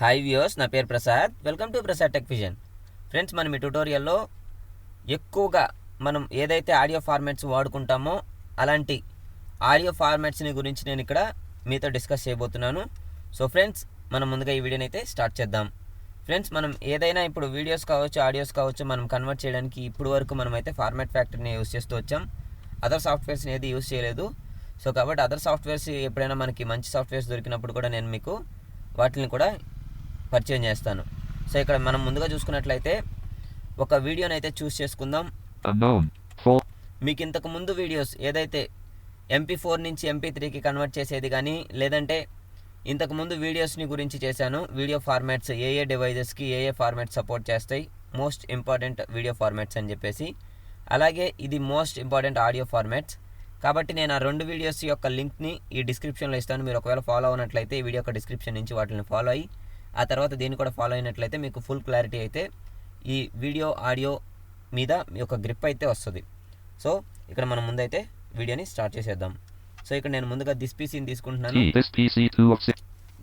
Hi viewers, నా పేరు Prasad. Welcome to Prasad tech vision. Friends, మనం ఈ ట్యుటోరియల్లో ఎక్కువగా మనం ఏదైతే ఆడియో ఫార్మాట్స్ వాడుకుంటామో అలాంటి ఆడియో ఫార్మాట్స్ని గురించి నేను ఇక్కడ మీతో డిస్కస్ చేయబోతున్నాను. సో ఫ్రెండ్స్, మనం ముందుగా ఈ వీడియోని అయితే స్టార్ట్ చేద్దాం. ఫ్రెండ్స్, మనం ఏదైనా ఇప్పుడు వీడియోస్ కావచ్చు, ఆడియోస్ కావచ్చు, మనం కన్వర్ట్ చేయడానికి ఇప్పుడు వరకు మనం అయితే ఫార్మాట్ ఫ్యాక్టరీని యూస్ చేస్తూ వచ్చాం. అదర్ సాఫ్ట్వేర్స్ని ఏది యూస్ చేయలేదు. సో కాబట్టి అదర్ సాఫ్ట్వేర్స్ ఎప్పుడైనా మనకి మంచి సాఫ్ట్వేర్స్ దొరికినప్పుడు కూడా నేను మీకు వాటిని కూడా పరిచయం చేస్తాను. సో ఇక్కడ మనం ముందుగా చూసుకున్నట్లయితే ఒక వీడియోని అయితే చూస్ చేసుకుందాం. మీకు ఇంతకు ముందు వీడియోస్ ఏదైతే MP4 నుంచి MP3కి కన్వర్ట్ చేసేది కానీ, లేదంటే ఇంతకుముందు వీడియోస్ని గురించి చేశాను. వీడియో ఫార్మాట్స్ ఏ డివైజెస్కి ఏ ఫార్మాట్స్ సపోర్ట్ చేస్తాయి, మోస్ట్ ఇంపార్టెంట్ వీడియో ఫార్మాట్స్ అని చెప్పేసి, అలాగే ఇది మోస్ట్ ఇంపార్టెంట్ ఆడియో ఫార్మాట్స్. కాబట్టి నేను ఆ రెండు వీడియోస్ యొక్క లింక్ని ఈ డిస్క్రిప్షన్లో ఇస్తాను. మీరు ఒకవేళ ఫాలో అవునట్లయితే ఈ వీడియో యొక్క డిస్క్రిప్షన్ నుంచి వాటిని ఫాలో అయ్యి ఆ తర్వాత దీన్ని కూడా ఫాలో అయినట్లయితే మీకు ఫుల్ క్లారిటీ అయితే ఈ వీడియో ఆడియో మీద మీ యొక్క గ్రిప్ అయితే వస్తుంది. సో ఇక్కడ మనం ముందైతే వీడియోని స్టార్ట్ చేసేద్దాం. సో ఇక్కడ నేను ముందుగా దిస్ పీసీని తీసుకుంటున్నాను.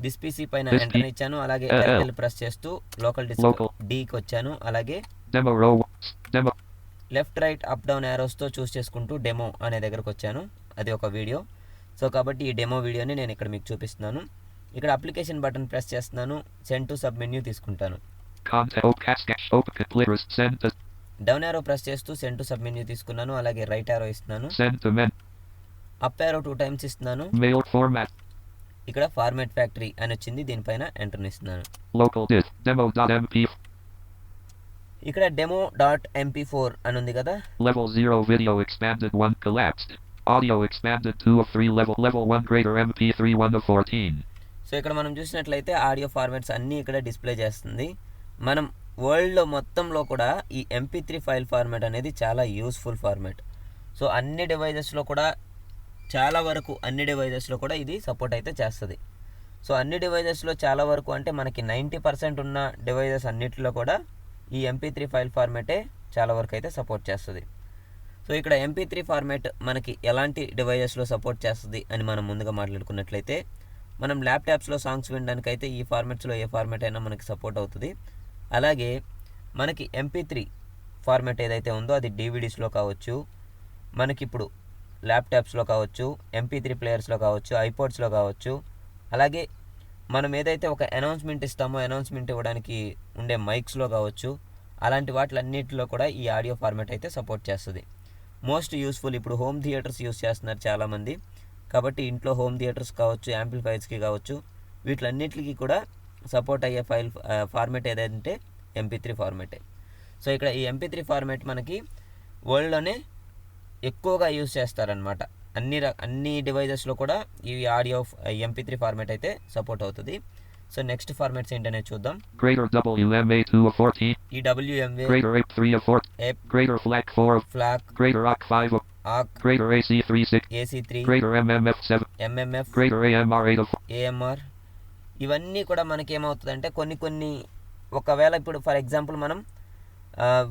దిస్ పీసీ పైన ఎంటర్ ఇచ్చాను. అలాగే L ప్రెస్ చేస్తూ లోకల్ డిస్క్ డీకి వచ్చాను. అలాగే లెఫ్ట్ రైట్ అప్ డౌన్ యారోస్తో చూస్ చేసుకుంటూ డెమో అనే దగ్గరకు వచ్చాను. అది ఒక వీడియో. సో కాబట్టి ఈ డెమో వీడియోని నేను ఇక్కడ మీకు చూపిస్తున్నాను. ఇక్కడ అప్లికేషన్ బటన్ ప్రెస్ చేస్తున్నాను. సెండ్ టు సబ్ మెన్యూ తీసుకుంటాను. డౌన్ యారో ప్రెస్ చేస్తూ సెండ్ టు సబ్ మెన్యూ తీసుకున్నాను. అలాగే రైట్ యారో ఇస్తున్నాను. అప్ యారో 2 టైమ్స్ ఇస్తున్నాను. ఇక్కడ ఫార్మాట్ ఫ్యాక్టరీ అని వచ్చింది. దీనిపైన ఎంటర్ ఇస్తున్నాను. ఇక్కడ demo.mp4 అని ఉంది కదా. Level 0 video expanded 1 collapsed. Audio expanded 2 of 3 level 1 greater MP3 1 of 14. So ఇక్కడ మనం చూసినట్లయితే ఆడియో ఫార్మాట్స్ అన్నీ ఇక్కడ డిస్ప్లే చేస్తుంది. మనం వరల్డ్లో మొత్తంలో కూడా ఈ MP3 ఫైల్ ఫార్మాట్ అనేది చాలా యూస్ఫుల్ ఫార్మాట్. సో అన్ని డివైజెస్లో కూడా చాలా వరకు అన్ని డివైజెస్లో కూడా ఇది సపోర్ట్ అయితే చేస్తుంది. సో అన్ని డివైజెస్లో చాలా వరకు అంటే మనకి 90% ఉన్న డివైజెస్ అన్నిటిలో కూడా ఈ MP3 ఫైల్ ఫార్మాటే చాలా వరకు అయితే సపోర్ట్ చేస్తుంది. సో ఇక్కడ MP3 ఫార్మాట్ మనకి ఎలాంటి డివైజెస్లో సపోర్ట్ చేస్తుంది అని మనం ముందుగా మాట్లాడుకున్నట్లయితే, మనం ల్యాప్టాప్స్లో సాంగ్స్ వినడానికి అయితే ఈ ఫార్మాట్స్లో ఏ ఫార్మాట్ అయినా మనకి సపోర్ట్ అవుతుంది. అలాగే మనకి MP3 ఫార్మాట్ ఏదైతే ఉందో అది DVDస్లో కావచ్చు, మనకి ఇప్పుడు ల్యాప్టాప్స్లో కావచ్చు, MP3 ప్లేయర్స్లో కావచ్చు, ఐపాడ్స్లో కావచ్చు, అలాగే మనం ఏదైతే ఒక అనౌన్స్మెంట్ ఇస్తామో అనౌన్స్మెంట్ ఇవ్వడానికి ఉండే మైక్స్లో కావచ్చు, అలాంటి వాటిలన్నిటిలో కూడా ఈ ఆడియో ఫార్మాట్ అయితే సపోర్ట్ చేస్తుంది. మోస్ట్ యూస్ఫుల్ ఇప్పుడు హోమ్ థియేటర్స్ యూస్ చేస్తున్నారు చాలామంది. కాబట్టి ఇంట్లో హోమ్ థియేటర్స్ కావచ్చు, యాంప్లిఫైర్స్కి కావచ్చు, వీటిలన్నిటికీ కూడా సపోర్ట్ అయ్యే ఫైల్ ఫార్మాట్ ఏదంటే MP3 ఫార్మాటే. సో ఇక్కడ ఈ MP3 ఫార్మాట్ మనకి వరల్డ్లోనే ఎక్కువగా యూస్ చేస్తారనమాట. అన్ని డివైజెస్లో కూడా ఈ ఆడియో MP3 ఫార్మాట్ అయితే సపోర్ట్ అవుతుంది. సో నెక్స్ట్ ఫార్మాట్స్ ఏంటనేది చూద్దాం. Greater WMA 2 of 14. ఈ WMA, Greater AP 3 of 4. AP, Greater FLAC 4 of. FLAC, Greater OC 5 of. OC, Greater AC3 6. AC3, Greater MMF 7. MMF, Greater AMR 8 of. AMR. ఇవన్నీ కూడా మనకి ఏమవుతుందంటే కొన్ని ఒకవేళ ఇప్పుడు ఫర్ ఎగ్జాంపుల్ మనం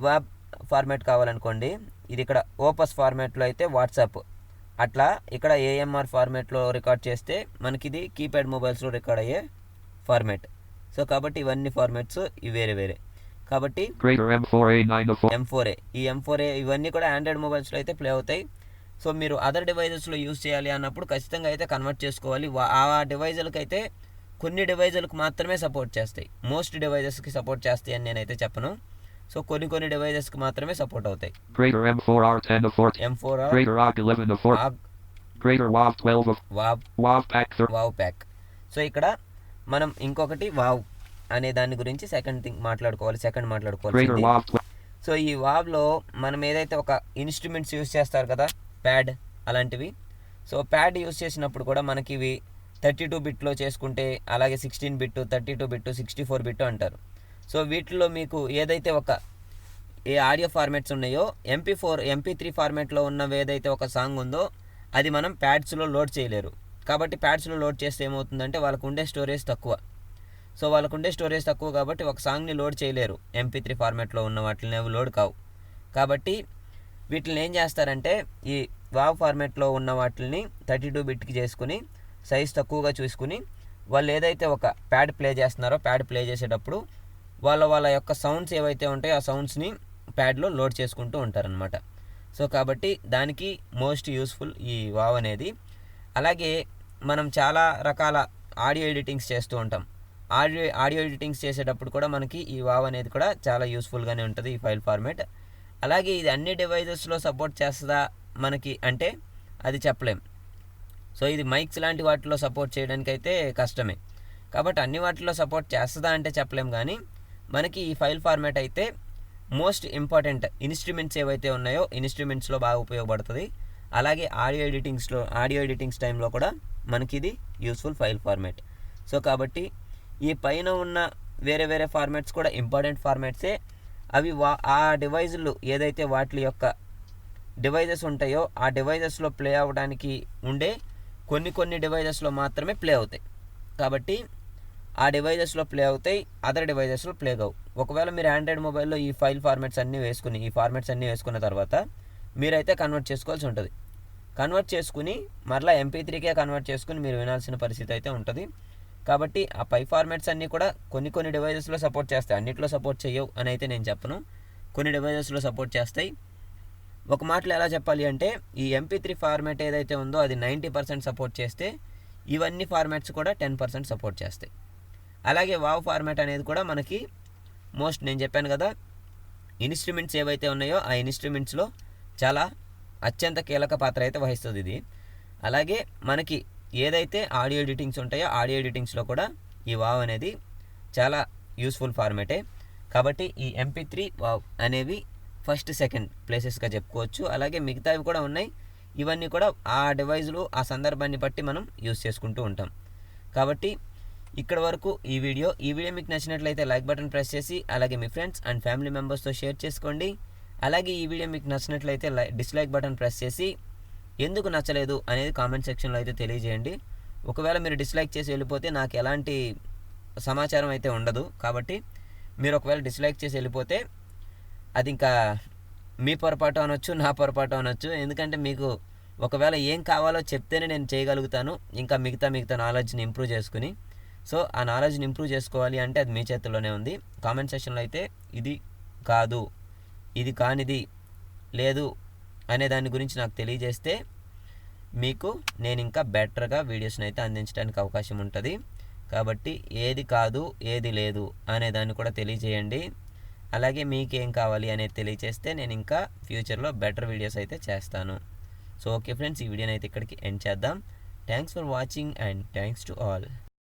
వెబ్ ఫార్మాట్ కావాలనుకోండి, ఇది ఇక్కడ ఓపస్ ఫార్మాట్లో అయితే వాట్సాప్, అట్లా ఇక్కడ AMR ఫార్మాట్లో రికార్డ్ చేస్తే మనకి ఇది కీప్యాడ్ మొబైల్స్లో రికార్డ్ అయ్యే ఫార్మాట్. సో కాబట్టి ఇవన్నీ ఫార్మాట్స్ వేరే. కాబట్టి M4A ఈ M4A ఇవన్నీ కూడా ఆండ్రాయిడ్ మొబైల్స్లో అయితే ప్లే అవుతాయి. సో మీరు అదర్ డివైజెస్లో యూజ్ చేయాలి అన్నప్పుడు ఖచ్చితంగా అయితే కన్వర్ట్ చేసుకోవాలి. ఆ డివైజులకు అయితే కొన్ని డివైజులకు మాత్రమే సపోర్ట్ చేస్తాయి. మోస్ట్ డివైజెస్కి సపోర్ట్ చేస్తాయి అని నేనైతే చెప్పను. సో కొన్ని డివైజెస్కి మాత్రమే సపోర్ట్ అవుతాయి. Greater M4R 10 of 14. M4R, Greater OG 11 of 4. Greater WAV 12 of. WAV pack 3. Wow pack. So ఇక్కడ మనం ఇంకొకటి వావ్ అనే దాని గురించి సెకండ్ మాట్లాడుకోవాలి. Greater WAV 12. సో ఈ వావ్లో మనం ఏదైతే ఒక ఇన్స్ట్రుమెంట్స్ యూజ్ చేస్తారు కదా, ప్యాడ్ అలాంటివి. సో ప్యాడ్ యూజ్ చేసినప్పుడు కూడా మనకి ఇవి 32 బిట్లో చేసుకుంటే, అలాగే 16 బిట్, 32 బిట్, 64 బిట్ అంటారు. సో వీటిలో మీకు ఏదైతే ఏ ఆడియో ఫార్మాట్స్ ఉన్నాయో MP3 ఫార్మాట్లో ఉన్నవి ఏదైతే ఒక సాంగ్ ఉందో అది మనం ప్యాడ్స్లో లోడ్ చేయలేరు. కాబట్టి ప్యాడ్స్లో లోడ్ చేస్తే ఏమవుతుందంటే వాళ్ళకు ఉండే స్టోరేజ్ తక్కువ కాబట్టి ఒక సాంగ్ని లోడ్ చేయలేరు. MP3 ఫార్మాట్లో ఉన్న వాటిని అవి లోడ్ కావు. కాబట్టి వీటిని ఏం చేస్తారంటే ఈ వావ్ ఫార్మాట్లో ఉన్న వాటిని 32 బిట్కి చేసుకుని సైజ్ తక్కువగా చూసుకుని వాళ్ళు ఏదైతే ఒక ప్యాడ్ ప్లే చేస్తున్నారో ప్యాడ్ ప్లే చేసేటప్పుడు వాళ్ళ యొక్క సౌండ్స్ ఏవైతే ఉంటాయో ఆ సౌండ్స్ని ప్యాడ్లో లోడ్ చేసుకుంటూ ఉంటారనమాట. సో కాబట్టి దానికి మోస్ట్ యూస్ఫుల్ ఈ వావ్ అనేది. అలాగే మనం చాలా రకాల ఆడియో ఎడిటింగ్స్ చేస్తూ ఉంటాం. ఆడియో ఎడిటింగ్స్ చేసేటప్పుడు కూడా మనకి ఈ వావ్ అనేది కూడా చాలా యూస్ఫుల్గానే ఉంటుంది ఈ ఫైల్ ఫార్మేట్. అలాగే ఇది అన్ని డివైజెస్లో సపోర్ట్ చేస్తుందా మనకి అంటే అది చెప్పలేం. సో ఇది మైక్స్ లాంటి వాటిలో సపోర్ట్ చేయడానికి అయితే కష్టమే. కాబట్టి అన్ని వాటిలో సపోర్ట్ చేస్తుందా అంటే చెప్పలేం. కానీ మనకి ఈ ఫైల్ ఫార్మేట్ అయితే మోస్ట్ ఇంపార్టెంట్ ఇన్స్ట్రుమెంట్స్ ఏవైతే ఉన్నాయో ఇన్స్ట్రుమెంట్స్లో బాగా ఉపయోగపడుతుంది. అలాగే ఆడియో ఎడిటింగ్స్ టైంలో కూడా మనకి ఇది యూస్ఫుల్ ఫైల్ ఫార్మేట్. సో కాబట్టి ఈ పైన ఉన్న వేరే ఫార్మాట్స్ కూడా ఇంపార్టెంట్ ఫార్మాట్సే. అవి ఆ డివైజులు ఏదైతే వాటి యొక్క డివైజెస్ ఉంటాయో ఆ డివైజెస్లో ప్లే అవ్వడానికి ఉండే కొన్ని డివైజెస్లో మాత్రమే ప్లే అవుతాయి. కాబట్టి ఆ డివైజెస్లో ప్లే అవుతాయి, అదర్ డివైజెస్లో ప్లే కావు. ఒకవేళ మీరు ఆండ్రాయిడ్ మొబైల్లో ఈ ఫార్మాట్స్ అన్నీ వేసుకున్న తర్వాత మీరైతే కన్వర్ట్ చేసుకోవాల్సి ఉంటుంది. కన్వర్ట్ చేసుకుని మరలా MP3కే కన్వర్ట్ చేసుకుని మీరు వినాల్సిన పరిస్థితి అయితే ఉంటుంది. కాబట్టి ఆ ఫార్మాట్స్ అన్నీ కూడా కొన్ని డివైజెస్లో సపోర్ట్ చేస్తాయి, అన్నిట్లో సపోర్ట్ చేయవు అని అయితే నేను చెప్పను. కొన్ని డివైజెస్లో సపోర్ట్ చేస్తాయి. ఒక మాటలో ఎలా చెప్పాలి అంటే ఈ MP3 ఫార్మాట్ ఏదైతే ఉందో అది 90% సపోర్ట్ చేస్తే ఇవన్నీ ఫార్మాట్స్ కూడా 10% సపోర్ట్ చేస్తాయి. అలాగే వావ్ ఫార్మాట్ అనేది కూడా మనకి నేను చెప్పాను కదా, ఇన్స్ట్రుమెంట్స్ ఏవైతే ఉన్నాయో ఆ ఇన్స్ట్రుమెంట్స్లో చాలా అత్యంత కీలక పాత్ర అయితే వహిస్తుంది ఇది. అలాగే మనకి ఏదైతే ఆడియో ఎడిటింగ్స్ ఉంటాయో ఆడియో ఎడిటింగ్స్లో కూడా ఈ వావ్ అనేది చాలా యూస్ఫుల్ ఫార్మాటే. కాబట్టి ఈ MP3 వావ్ అనేవి ఫస్ట్ సెకండ్ ప్లేసెస్గా చెప్పుకోవచ్చు. అలాగే మిగతావి కూడా ఉన్నాయి. ఇవన్నీ కూడా ఆ డివైజ్లు ఆ సందర్భాన్ని బట్టి మనం యూస్ చేసుకుంటూ ఉంటాం. కాబట్టి ఇక్కడ వరకు ఈ వీడియో మీకు నచ్చినట్లయితే లైక్ బటన్ ప్రెస్ చేసి అలాగే మీ ఫ్రెండ్స్ అండ్ ఫ్యామిలీ మెంబర్స్తో షేర్ చేసుకోండి. అలాగే ఈ వీడియో మీకు నచ్చినట్లయితే డిస్లైక్ బటన్ ప్రెస్ చేసి ఎందుకు నచ్చలేదు అనేది కామెంట్ సెక్షన్లో అయితే తెలియజేయండి. ఒకవేళ మీరు డిస్లైక్ చేసి వెళ్ళిపోతే నాకు ఎలాంటి సమాచారం అయితే ఉండదు. కాబట్టి మీరు ఒకవేళ డిస్లైక్ చేసి వెళ్ళిపోతే అది ఇంకా మీ పొరపాటు అనొచ్చు, నా పొరపాటు అనొచ్చు. ఎందుకంటే మీకు ఒకవేళ ఏం కావాలో చెప్తేనే నేను చేయగలుగుతాను ఇంకా మిగతా నాలెడ్జ్ని ఇంప్రూవ్ చేసుకుని. సో ఆ నాలెడ్జ్ని ఇంప్రూవ్ చేసుకోవాలి అంటే అది మీ చేతుల్లోనే ఉంది. కామెంట్ సెక్షన్లో అయితే ఇది కాదు, ఇది కానిది లేదు అనే దాని గురించి నాకు తెలియజేస్తే మీకు నేను ఇంకా బెటర్గా వీడియోస్ని అయితే అందించడానికి అవకాశం ఉంటుంది. కాబట్టి ఏది కాదు ఏది లేదు అనే దాన్ని కూడా తెలియజేయండి. అలాగే మీకేం కావాలి అనేది తెలియజేస్తే నేను ఇంకా ఫ్యూచర్లో బెటర్ వీడియోస్ అయితే చేస్తాను. సో ఓకే ఫ్రెండ్స్, ఈ వీడియోని అయితే ఇక్కడికి ఎండ్ చేద్దాం. Thanks for watching and thanks to all.